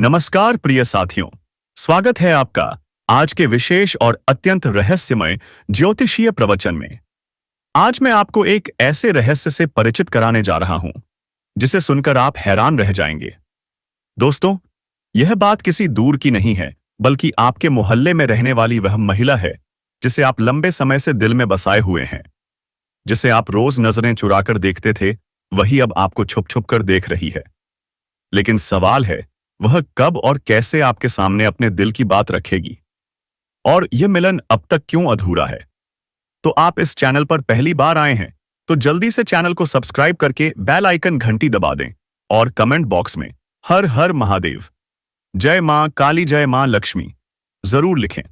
नमस्कार प्रिय साथियों, स्वागत है आपका आज के विशेष और अत्यंत रहस्यमय ज्योतिषीय प्रवचन में। आज मैं आपको एक ऐसे रहस्य से परिचित कराने जा रहा हूं जिसे सुनकर आप हैरान रह जाएंगे। दोस्तों, यह बात किसी दूर की नहीं है, बल्कि आपके मोहल्ले में रहने वाली वह महिला है जिसे आप लंबे समय से दिल में बसाए हुए हैं। जिसे आप रोज नजरें चुराकर देखते थे, वही अब आपको छुप छुप कर देख रही है। लेकिन सवाल है, वह कब और कैसे आपके सामने अपने दिल की बात रखेगी? और यह मिलन अब तक क्यों अधूरा है? तो आप इस चैनल पर पहली बार आए हैं तो जल्दी से चैनल को सब्सक्राइब करके बेल आइकन घंटी दबा दें और कमेंट बॉक्स में हर हर महादेव, जय मां काली, जय मां लक्ष्मी जरूर लिखें।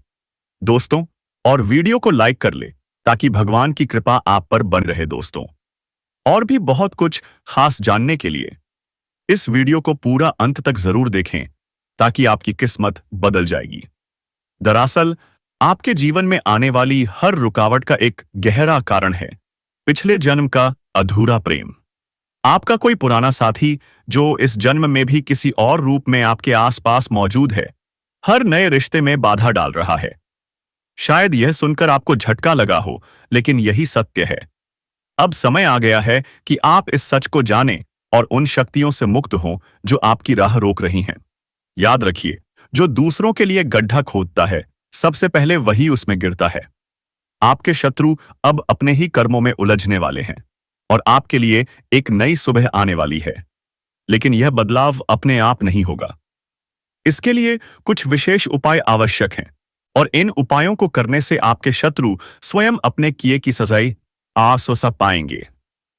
दोस्तों, और वीडियो को लाइक कर ले ताकि भगवान की कृपा आप पर बन रहे। दोस्तों, और भी बहुत कुछ खास जानने के लिए इस वीडियो को पूरा अंत तक जरूर देखें ताकि आपकी किस्मत बदल जाएगी। दरअसल, आपके जीवन में आने वाली हर रुकावट का एक गहरा कारण है पिछले जन्म का अधूरा प्रेम। आपका कोई पुराना साथी जो इस जन्म में भी किसी और रूप में आपके आसपास मौजूद है, हर नए रिश्ते में बाधा डाल रहा है। शायद यह सुनकर आपको झटका लगा हो, लेकिन यही सत्य है। अब समय आ गया है कि आप इस सच को जानें और उन शक्तियों से मुक्त हों जो आपकी राह रोक रही हैं। याद रखिए, जो दूसरों के लिए गड्ढा खोदता है, सबसे पहले वही उसमें गिरता है। आपके शत्रु अब अपने ही कर्मों में उलझने वाले हैं और आपके लिए एक नई सुबह आने वाली है। लेकिन यह बदलाव अपने आप नहीं होगा। इसके लिए कुछ विशेष उपाय आवश्यक हैं और इन उपायों को करने से आपके शत्रु स्वयं अपने किए की सजाई आसोसा पाएंगे।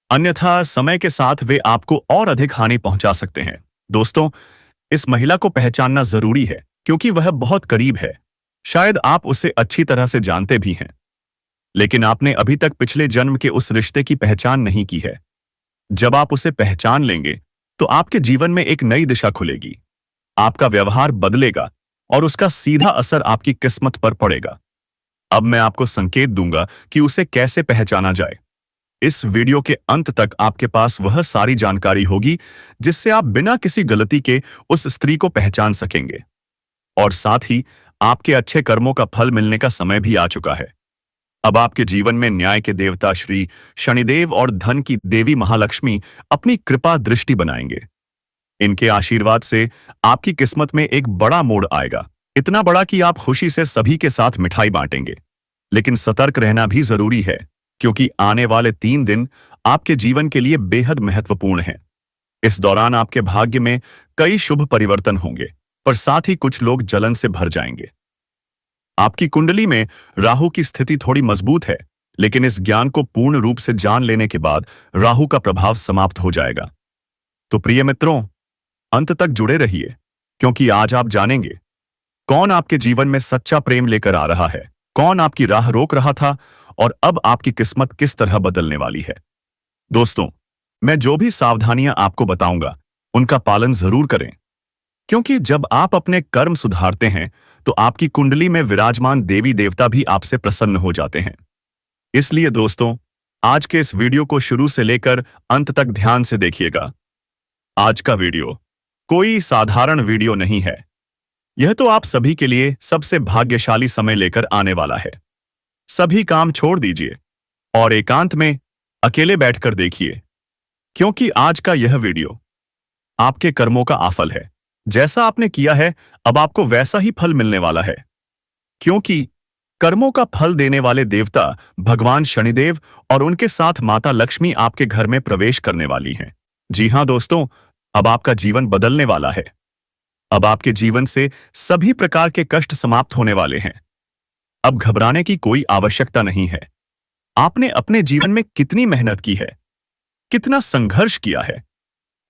अन्यथा समय के साथ वे आपको और अधिक हानि पहुंचा सकते हैं। दोस्तों, इस महिला को पहचानना जरूरी है क्योंकि वह बहुत करीब है। शायद आप उसे अच्छी तरह से जानते भी हैं, लेकिन आपने अभी तक पिछले जन्म के उस रिश्ते की पहचान नहीं की है। जब आप उसे पहचान लेंगे तो आपके जीवन में एक नई दिशा खुलेगी। आपका व्यवहार बदलेगा और उसका सीधा असर आपकी किस्मत पर पड़ेगा। अब मैं आपको संकेत दूंगा कि उसे कैसे पहचाना जाए। इस वीडियो के अंत तक आपके पास वह सारी जानकारी होगी जिससे आप बिना किसी गलती के उस स्त्री को पहचान सकेंगे। और साथ ही आपके अच्छे कर्मों का फल मिलने का समय भी आ चुका है। अब आपके जीवन में न्याय के देवता श्री शनिदेव और धन की देवी महालक्ष्मी अपनी कृपा दृष्टि बनाएंगे। इनके आशीर्वाद से आपकी किस्मत में एक बड़ा मोड़ आएगा, इतना बड़ा कि आप खुशी से सभी के साथ मिठाई बांटेंगे। लेकिन सतर्क रहना भी जरूरी है क्योंकि आने वाले 3 दिन आपके जीवन के लिए बेहद महत्वपूर्ण हैं। इस दौरान आपके भाग्य में कई शुभ परिवर्तन होंगे, पर साथ ही कुछ लोग जलन से भर जाएंगे। आपकी कुंडली में राहु की स्थिति थोड़ी मजबूत है, लेकिन इस ज्ञान को पूर्ण रूप से जान लेने के बाद राहु का प्रभाव समाप्त हो जाएगा। तो प्रिय मित्रों, अंत तक जुड़े रहिए क्योंकि आज आप जानेंगे कौन आपके जीवन में सच्चा प्रेम लेकर आ रहा है, कौन आपकी राह रोक रहा था और अब आपकी किस्मत किस तरह बदलने वाली है। दोस्तों, मैं जो भी सावधानियां आपको बताऊंगा उनका पालन जरूर करें, क्योंकि जब आप अपने कर्म सुधारते हैं तो आपकी कुंडली में विराजमान देवी देवता भी आपसे प्रसन्न हो जाते हैं। इसलिए दोस्तों, आज के इस वीडियो को शुरू से लेकर अंत तक ध्यान से देखिएगा। आज का वीडियो कोई साधारण वीडियो नहीं है। यह तो आप सभी के लिए सबसे भाग्यशाली समय लेकर आने वाला है। सभी काम छोड़ दीजिए और एकांत में अकेले बैठकर देखिए, क्योंकि आज का यह वीडियो आपके कर्मों का आफल है। जैसा आपने किया है, अब आपको वैसा ही फल मिलने वाला है, क्योंकि कर्मों का फल देने वाले देवता भगवान शनिदेव और उनके साथ माता लक्ष्मी आपके घर में प्रवेश करने वाली हैं। जी हां दोस्तों, अब आपका जीवन बदलने वाला है। अब आपके जीवन से सभी प्रकार के कष्ट समाप्त होने वाले हैं। अब घबराने की कोई आवश्यकता नहीं है। आपने अपने जीवन में कितनी मेहनत की है, कितना संघर्ष किया है।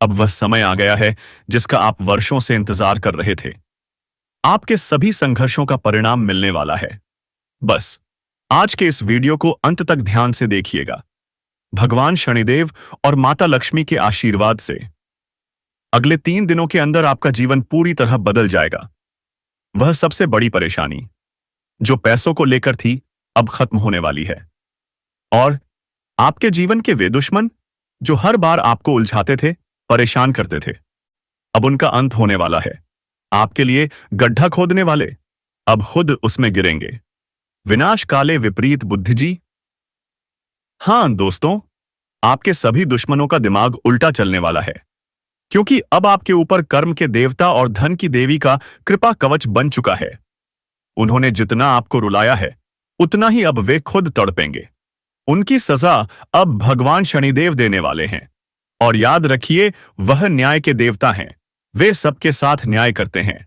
अब वह समय आ गया है जिसका आप वर्षों से इंतजार कर रहे थे। आपके सभी संघर्षों का परिणाम मिलने वाला है। बस आज के इस वीडियो को अंत तक ध्यान से देखिएगा। भगवान शनिदेव और माता लक्ष्मी के आशीर्वाद से अगले 3 दिनों के अंदर आपका जीवन पूरी तरह बदल जाएगा। वह सबसे बड़ी परेशानी जो पैसों को लेकर थी, अब खत्म होने वाली है। और आपके जीवन के वे दुश्मन जो हर बार आपको उलझाते थे, परेशान करते थे, अब उनका अंत होने वाला है। आपके लिए गड्ढा खोदने वाले अब खुद उसमें गिरेंगे। विनाश काले विपरीत बुद्धि जी। हाँ दोस्तों, आपके सभी दुश्मनों का दिमाग उल्टा चलने वाला है, क्योंकि अब आपके ऊपर कर्म के देवता और धन की देवी का कृपा कवच बन चुका है। उन्होंने जितना आपको रुलाया है, उतना ही अब वे खुद तड़पेंगे। उनकी सजा अब भगवान शनिदेव देने वाले हैं। और याद रखिए, वह न्याय के देवता हैं। वे सबके साथ न्याय करते हैं।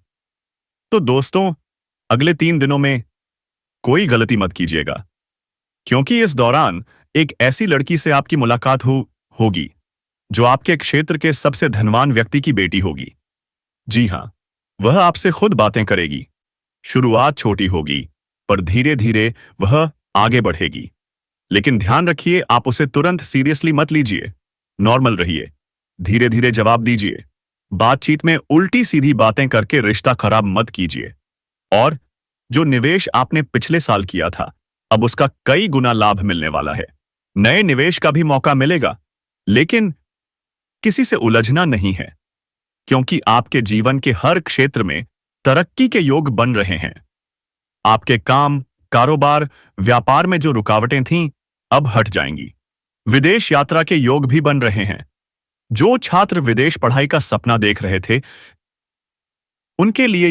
तो दोस्तों, अगले 3 दिनों में कोई गलती मत कीजिएगा, क्योंकि इस दौरान एक ऐसी लड़की से आपकी मुलाकात होगी जो आपके क्षेत्र के सबसे धनवान व्यक्ति की बेटी होगी। जी हाँ, वह आपसे खुद बातें करेगी। शुरुआत छोटी होगी, पर धीरे धीरे वह आगे बढ़ेगी। लेकिन ध्यान रखिए, आप उसे तुरंत सीरियसली मत लीजिए। नॉर्मल रहिए, धीरे धीरे जवाब दीजिए। बातचीत में उल्टी सीधी बातें करके रिश्ता खराब मत कीजिए। और जो निवेश आपने पिछले साल किया था, अब उसका कई गुना लाभ मिलने वाला है। नए निवेश का भी मौका मिलेगा, लेकिन किसी से उलझना नहीं है, क्योंकि आपके जीवन के हर क्षेत्र में तरक्की के योग बन रहे हैं। आपके काम, कारोबार, व्यापार में जो रुकावटें थीं, अब हट जाएंगी। विदेश यात्रा के योग भी बन रहे हैं। जो छात्र विदेश पढ़ाई का सपना देख रहे थे, उनके लिए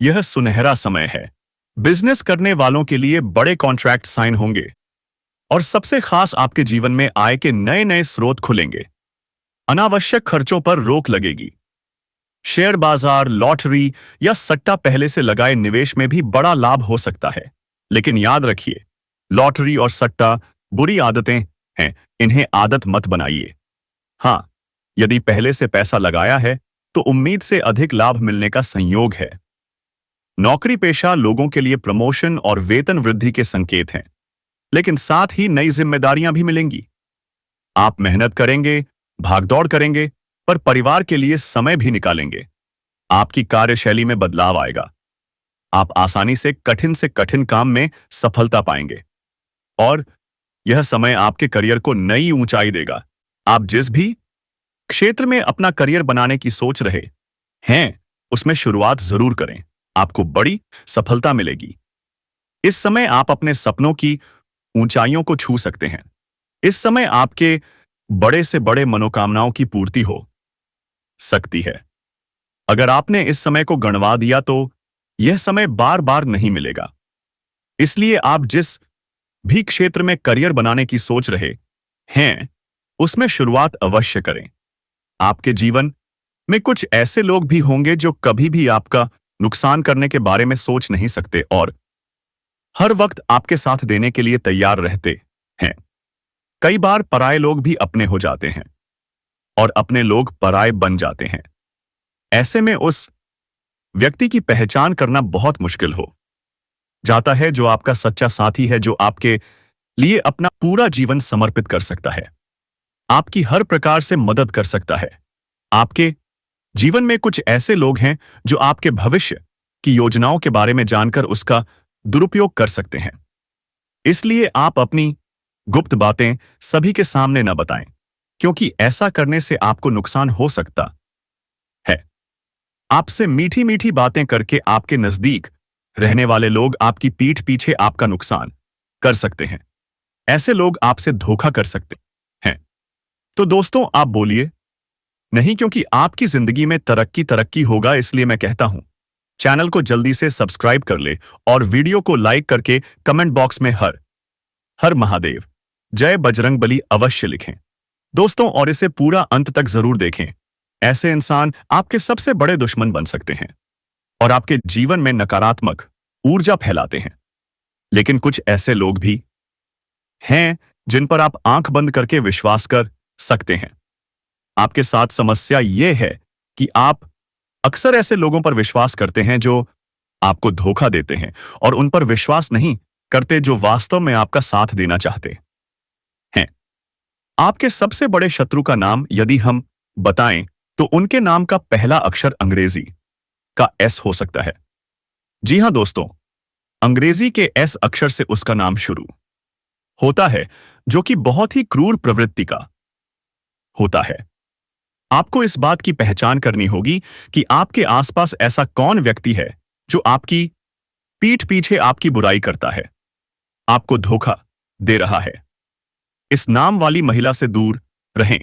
यह सुनहरा समय है। बिजनेस करने वालों के लिए बड़े कॉन्ट्रैक्ट साइन होंगे, और सबसे खास, आपके जीवन में आय के नए नए स्रोत खुलेंगे। अनावश्यक खर्चों पर रोक लगेगी। शेयर बाजार, लॉटरी या सट्टा पहले से लगाए निवेश में भी बड़ा लाभ हो सकता है। लेकिन याद रखिए, लॉटरी और सट्टा बुरी आदतें हैं, इन्हें आदत मत बनाइए। हाँ, यदि पहले से पैसा लगाया है, तो उम्मीद से अधिक लाभ मिलने का संयोग है। नौकरी पेशा लोगों के लिए प्रमोशन और वेतन वृद्धि के संकेत हैं, लेकिन साथ ही नई जिम्मेदारियां भी मिलेंगी। आप मेहनत करेंगे, भागदौड़ करेंगे, पर परिवार के लिए समय भी निकालेंगे। आपकी कार्यशैली में बदलाव आएगा। आप आसानी से कठिन काम में सफलता पाएंगे। और यह समय आपके करियर को नई ऊंचाई देगा। आप जिस भी क्षेत्र में अपना करियर बनाने की सोच रहे हैं, उसमें शुरुआत जरूर करें। आपको बड़ी सफलता मिलेगी। इस समय आप अपने सपनों की ऊंचाइयों को छू सकते हैं। इस समय आपके बड़े से बड़े मनोकामनाओं की पूर्ति हो सकती है। अगर आपने इस समय को गंवा दिया, तो यह समय बार बार नहीं मिलेगा। इसलिए आप जिस भी क्षेत्र में करियर बनाने की सोच रहे हैं, उसमें शुरुआत अवश्य करें। आपके जीवन में कुछ ऐसे लोग भी होंगे जो कभी भी आपका नुकसान करने के बारे में सोच नहीं सकते और हर वक्त आपके साथ देने के लिए तैयार रहते हैं। कई बार पराये लोग भी अपने हो जाते हैं और अपने लोग पराये बन जाते हैं। ऐसे में उस व्यक्ति की पहचान करना बहुत मुश्किल हो जाता है, जो आपका सच्चा साथी है, जो आपके लिए अपना पूरा जीवन समर्पित कर सकता है, आपकी हर प्रकार से मदद कर सकता है। आपके जीवन में कुछ ऐसे लोग हैं जो आपके भविष्य की योजनाओं के बारे में जानकर उसका दुरुपयोग कर सकते हैं। इसलिए आप अपनी गुप्त बातें सभी के सामने न बताएं, क्योंकि ऐसा करने से आपको नुकसान हो सकता है। आपसे मीठी मीठी बातें करके आपके नजदीक रहने वाले लोग आपकी पीठ पीछे आपका नुकसान कर सकते हैं। ऐसे लोग आपसे धोखा कर सकते हैं। तो दोस्तों, आप बोलिए नहीं, क्योंकि आपकी जिंदगी में तरक्की होगा। इसलिए मैं कहता हूं, चैनल को जल्दी से सब्सक्राइब कर ले और वीडियो को लाइक करके कमेंट बॉक्स में हर हर महादेव, जय बजरंगबली अवश्य लिखें दोस्तों, और इसे पूरा अंत तक जरूर देखें। ऐसे इंसान आपके सबसे बड़े दुश्मन बन सकते हैं और आपके जीवन में नकारात्मक ऊर्जा फैलाते हैं। लेकिन कुछ ऐसे लोग भी हैं जिन पर आप आंख बंद करके विश्वास कर सकते हैं। आपके साथ समस्या यह है कि आप अक्सर ऐसे लोगों पर विश्वास करते हैं जो आपको धोखा देते हैं, और उन पर विश्वास नहीं करते जो वास्तव में आपका साथ देना चाहते हैं। आपके सबसे बड़े शत्रु का नाम यदि हम बताएं, तो उनके नाम का पहला अक्षर अंग्रेजी का एस हो सकता है। जी हां दोस्तों, अंग्रेजी के एस अक्षर से उसका नाम शुरू होता है, जो कि बहुत ही क्रूर प्रवृत्ति का होता है। आपको इस बात की पहचान करनी होगी कि आपके आसपास ऐसा कौन व्यक्ति है जो आपकी पीठ पीछे आपकी बुराई करता है, आपको धोखा दे रहा है। इस नाम वाली महिला से दूर रहें।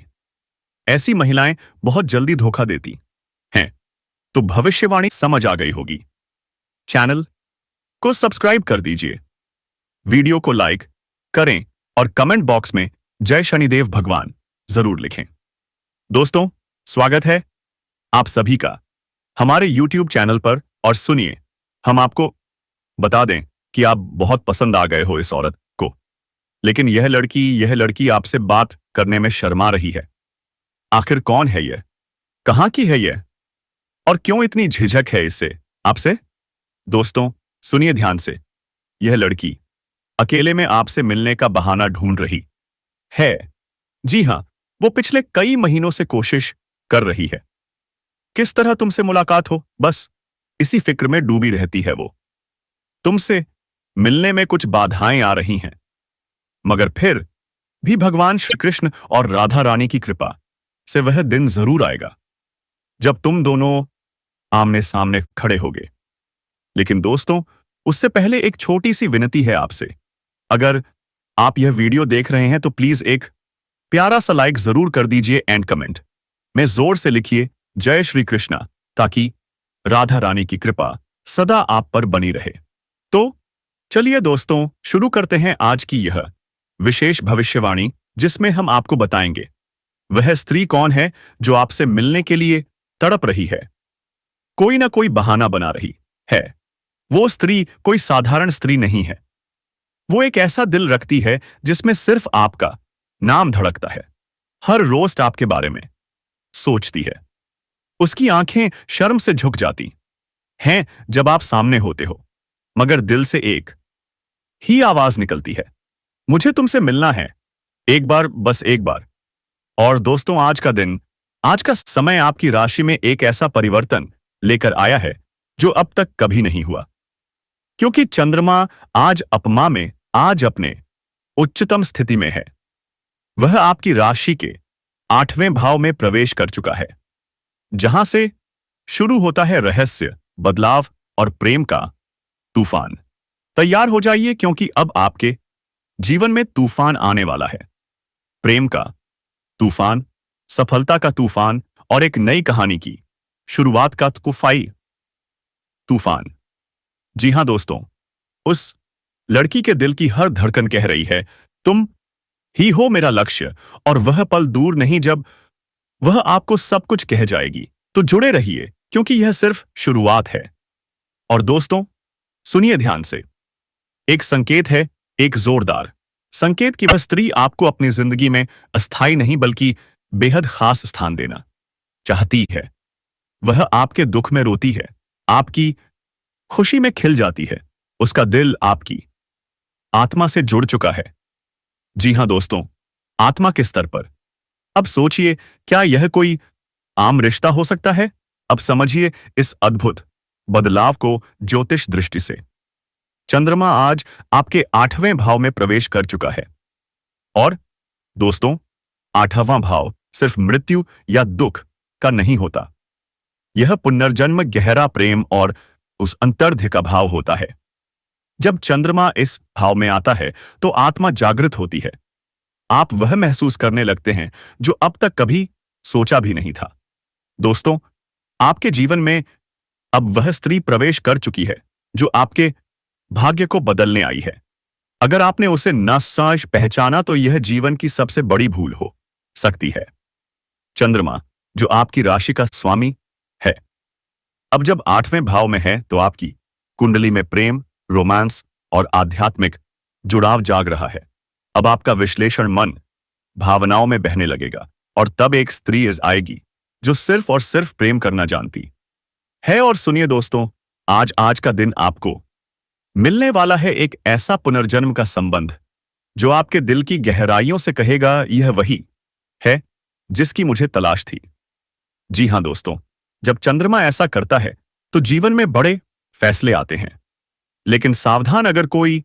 ऐसी महिलाएं बहुत जल्दी धोखा देती हैं। तो भविष्यवाणी समझ आ गई होगी। चैनल को सब्सक्राइब कर दीजिए, वीडियो को लाइक करें और कमेंट बॉक्स में जय शनिदेव भगवान जरूर लिखें। दोस्तों, स्वागत है आप सभी का हमारे YouTube चैनल पर। और सुनिए, हम आपको बता दें कि आप बहुत पसंद आ गए हो इस औरत को, लेकिन यह लड़की आपसे बात करने में शर्मा रही है। आखिर कौन है यह? कहां की है यह? और क्यों इतनी झिझक है इससे आपसे? दोस्तों, सुनिए ध्यान से। यह लड़की अकेले में आपसे मिलने का बहाना ढूंढ रही है। जी हां, वो पिछले कई महीनों से कोशिश कर रही है। किस तरह तुमसे मुलाकात हो, बस इसी फिक्र में डूबी रहती है वो। तुमसे मिलने में कुछ बाधाएं आ रही हैं, मगर फिर भी भगवान श्री कृष्ण और राधा रानी की कृपा से वह दिन जरूर आएगा जब तुम दोनों आमने सामने खड़े होगे। लेकिन दोस्तों, उससे पहले एक छोटी सी विनती है आपसे। अगर आप यह वीडियो देख रहे हैं तो प्लीज एक प्यारा सा लाइक जरूर कर दीजिए एंड कमेंट में जोर से लिखिए जय श्री कृष्णा, ताकि राधा रानी की कृपा सदा आप पर बनी रहे। तो चलिए दोस्तों, शुरू करते हैं आज की यह विशेष भविष्यवाणी, जिसमें हम आपको बताएंगे वह स्त्री कौन है जो आपसे मिलने के लिए तड़प रही है, कोई ना कोई बहाना बना रही है। वो स्त्री कोई साधारण स्त्री नहीं है। वो एक ऐसा दिल रखती है जिसमें सिर्फ आपका नाम धड़कता है, हर रोज आपके बारे में सोचती है। उसकी आंखें शर्म से झुक जाती हैं जब आप सामने होते हो, मगर दिल से एक ही आवाज निकलती है, मुझे तुमसे मिलना है, एक बार, बस एक बार। और दोस्तों, आज का दिन, आज का समय आपकी राशि में एक ऐसा परिवर्तन लेकर आया है जो अब तक कभी नहीं हुआ, क्योंकि चंद्रमा आज अपने उच्चतम स्थिति में है। वह आपकी राशि के 8वें भाव में प्रवेश कर चुका है, जहां से शुरू होता है रहस्य, बदलाव और प्रेम का तूफान। तैयार हो जाइए, क्योंकि अब आपके जीवन में तूफान आने वाला है। प्रेम का तूफान, सफलता का तूफान और एक नई कहानी की शुरुआत का तूफान। जी हां दोस्तों, उस लड़की के दिल की हर धड़कन कह रही है, तुम ही हो मेरा लक्ष्य, और वह पल दूर नहीं जब वह आपको सब कुछ कह जाएगी। तो जुड़े रहिए, क्योंकि यह सिर्फ शुरुआत है। और दोस्तों, सुनिए ध्यान से। एक संकेत है, एक जोरदार संकेत कि वह स्त्री आपको अपनी जिंदगी में अस्थायी नहीं बल्कि बेहद खास स्थान देना चाहती है। वह आपके दुख में रोती है, आपकी खुशी में खिल जाती है। उसका दिल आपकी आत्मा से जुड़ चुका है। जी हां दोस्तों, आत्मा के स्तर पर। अब सोचिए, क्या यह कोई आम रिश्ता हो सकता है? अब समझिए इस अद्भुत बदलाव को ज्योतिष दृष्टि से। चंद्रमा आज आपके 8वें भाव में प्रवेश कर चुका है। और दोस्तों, 8वां भाव सिर्फ मृत्यु या दुख का नहीं होता। यह पुनर्जन्म, गहरा प्रेम और उस अंतर्द्य का भाव होता है। जब चंद्रमा इस भाव में आता है तो आत्मा जागृत होती है। आप वह महसूस करने लगते हैं जो अब तक कभी सोचा भी नहीं था। दोस्तों, आपके जीवन में अब वह स्त्री प्रवेश कर चुकी है जो आपके भाग्य को बदलने आई है। अगर आपने उसे न समझ पहचाना तो यह जीवन की सबसे बड़ी भूल हो सकती है। चंद्रमा, जो आपकी राशि का स्वामी है, अब जब 8वें भाव में है तो आपकी कुंडली में प्रेम, रोमांस और आध्यात्मिक जुड़ाव जाग रहा है। अब आपका विश्लेषण मन भावनाओं में बहने लगेगा, और तब एक स्त्री आएगी जो सिर्फ और सिर्फ प्रेम करना जानती है। और सुनिए दोस्तों, आज का दिन आपको मिलने वाला है एक ऐसा पुनर्जन्म का संबंध जो आपके दिल की गहराइयों से कहेगा, यह वही है जिसकी मुझे तलाश थी। जी हां दोस्तों, जब चंद्रमा ऐसा करता है तो जीवन में बड़े फैसले आते हैं। लेकिन सावधान, अगर कोई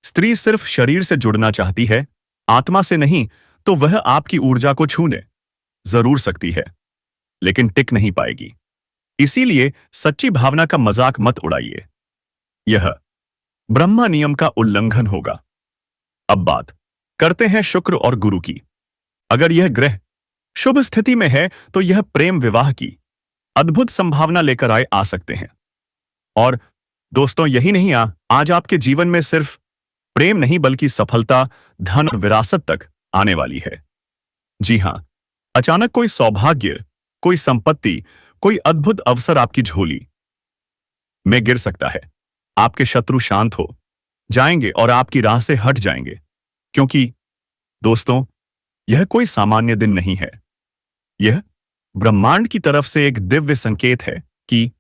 स्त्री सिर्फ शरीर से जुड़ना चाहती है, आत्मा से नहीं, तो वह आपकी ऊर्जा को छूने जरूर सकती है, लेकिन टिक नहीं पाएगी। इसीलिए सच्ची भावना का मजाक मत उड़ाइए। यह ब्रह्मा नियम का उल्लंघन होगा। अब बात करते हैं शुक्र और गुरु की। अगर यह ग्रह शुभ स्थिति में है तो यह प्रेम विवाह की अद्भुत संभावना लेकर आ सकते हैं। और दोस्तों, यही नहीं, आज आपके जीवन में सिर्फ प्रेम नहीं बल्कि सफलता, धन और विरासत तक आने वाली है। जी हां, अचानक कोई सौभाग्य, कोई संपत्ति, कोई अद्भुत अवसर आपकी झोली में गिर सकता है। आपके शत्रु शांत हो जाएंगे और आपकी राह से हट जाएंगे, क्योंकि दोस्तों, यह कोई सामान्य दिन नहीं है। यह ब्रह्मांड की तरफ से एक दिव्य संकेत है कि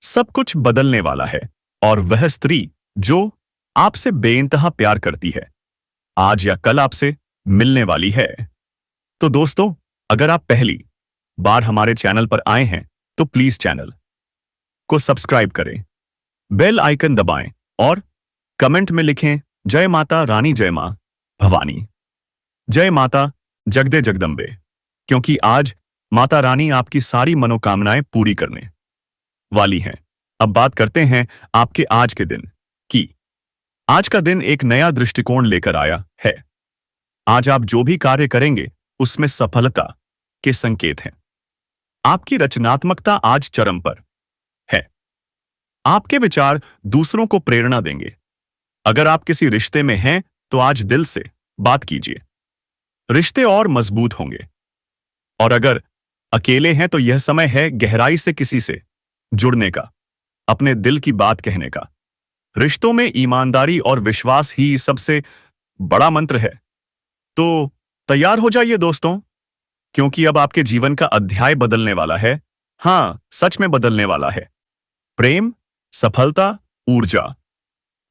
सब कुछ बदलने वाला है। और वह स्त्री जो आपसे बेइंतहा प्यार करती है, आज या कल आपसे मिलने वाली है। तो दोस्तों, अगर आप पहली बार हमारे चैनल पर आए हैं तो प्लीज चैनल को सब्सक्राइब करें, बेल आइकन दबाएं और कमेंट में लिखें जय माता रानी, जय मां भवानी, जय माता जगदे जगदम्बे, क्योंकि आज माता रानी आपकी सारी मनोकामनाएं पूरी करने वाली हैं। अब बात करते हैं आपके आज के दिन की। आज का दिन एक नया दृष्टिकोण लेकर आया है। आज आप जो भी कार्य करेंगे उसमें सफलता के संकेत हैं। आपकी रचनात्मकता आज चरम पर है। आपके विचार दूसरों को प्रेरणा देंगे। अगर आप किसी रिश्ते में हैं तो आज दिल से बात कीजिए, रिश्ते और मजबूत होंगे। और अगर अकेले हैं तो यह समय है गहराई से किसी से जुड़ने का, अपने दिल की बात कहने का। रिश्तों में ईमानदारी और विश्वास ही सबसे बड़ा मंत्र है। तो तैयार हो जाइए दोस्तों, क्योंकि अब आपके जीवन का अध्याय बदलने वाला है। हां, सच में बदलने वाला है। प्रेम, सफलता, ऊर्जा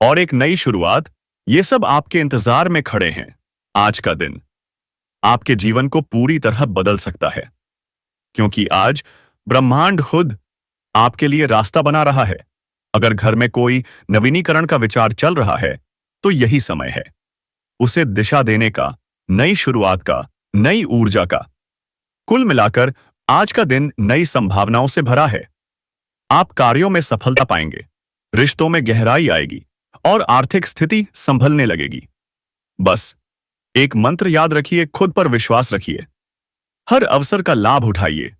और एक नई शुरुआत, ये सब आपके इंतजार में खड़े हैं। आज का दिन आपके जीवन को पूरी तरह बदल सकता है, क्योंकि आज ब्रह्मांड खुद आपके लिए रास्ता बना रहा है। अगर घर में कोई नवीनीकरण का विचार चल रहा है तो यही समय है उसे दिशा देने का, नई शुरुआत का, नई ऊर्जा का। कुल मिलाकर आज का दिन नई संभावनाओं से भरा है। आप कार्यों में सफलता पाएंगे, रिश्तों में गहराई आएगी और आर्थिक स्थिति संभलने लगेगी। बस एक मंत्र याद रखिए, खुद पर विश्वास रखिए, हर अवसर का लाभ उठाइए।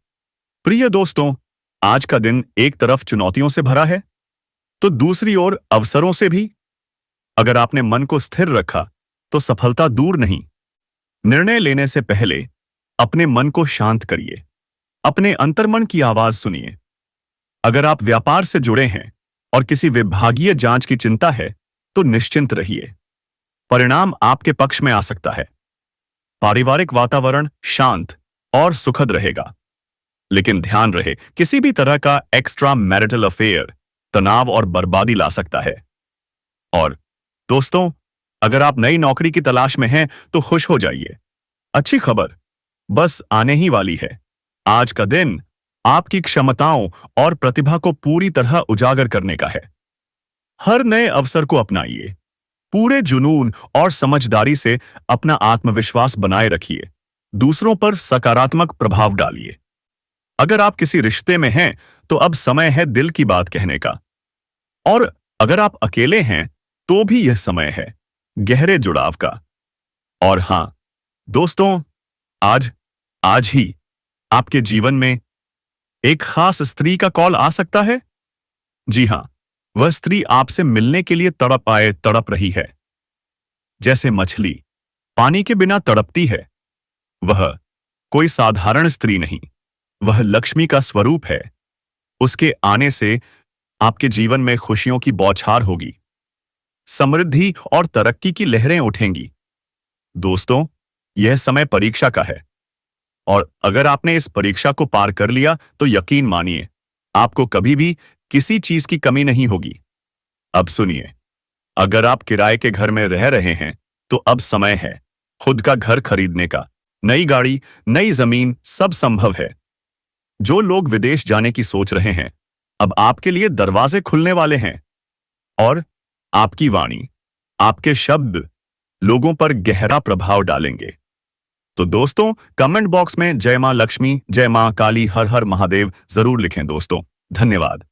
प्रिय दोस्तों, आज का दिन एक तरफ चुनौतियों से भरा है तो दूसरी ओर अवसरों से भी। अगर आपने मन को स्थिर रखा तो सफलता दूर नहीं। निर्णय लेने से पहले अपने मन को शांत करिए, अपने अंतर्मन की आवाज सुनिए। अगर आप व्यापार से जुड़े हैं और किसी विभागीय जांच की चिंता है तो निश्चिंत रहिए, परिणाम आपके पक्ष में आ सकता है। पारिवारिक वातावरण शांत और सुखद रहेगा, लेकिन ध्यान रहे, किसी भी तरह का एक्स्ट्रा मैरिटल अफेयर तनाव और बर्बादी ला सकता है। और दोस्तों, अगर आप नई नौकरी की तलाश में हैं तो खुश हो जाइए, अच्छी खबर बस आने ही वाली है। आज का दिन आपकी क्षमताओं और प्रतिभा को पूरी तरह उजागर करने का है। हर नए अवसर को अपनाइए, पूरे जुनून और समझदारी से अपना आत्मविश्वास बनाए रखिए, दूसरों पर सकारात्मक प्रभाव डालिए। अगर आप किसी रिश्ते में हैं तो अब समय है दिल की बात कहने का। और अगर आप अकेले हैं तो भी यह समय है गहरे जुड़ाव का। और हां दोस्तों, आज ही आपके जीवन में एक खास स्त्री का कॉल आ सकता है। जी हां, वह स्त्री आपसे मिलने के लिए तड़प रही है, जैसे मछली पानी के बिना तड़पती है। वह कोई साधारण स्त्री नहीं, वह लक्ष्मी का स्वरूप है। उसके आने से आपके जीवन में खुशियों की बौछार होगी, समृद्धि और तरक्की की लहरें उठेंगी। दोस्तों, यह समय परीक्षा का है, और अगर आपने इस परीक्षा को पार कर लिया तो यकीन मानिए, आपको कभी भी किसी चीज की कमी नहीं होगी। अब सुनिए, अगर आप किराए के घर में रह रहे हैं तो अब समय है खुद का घर खरीदने का। नई गाड़ी, नई जमीन, सब संभव है। जो लोग विदेश जाने की सोच रहे हैं, अब आपके लिए दरवाजे खुलने वाले हैं। और आपकी वाणी, आपके शब्द लोगों पर गहरा प्रभाव डालेंगे। तो दोस्तों, कमेंट बॉक्स में जय मां लक्ष्मी, जय मां काली, हर हर महादेव जरूर लिखें दोस्तों। धन्यवाद।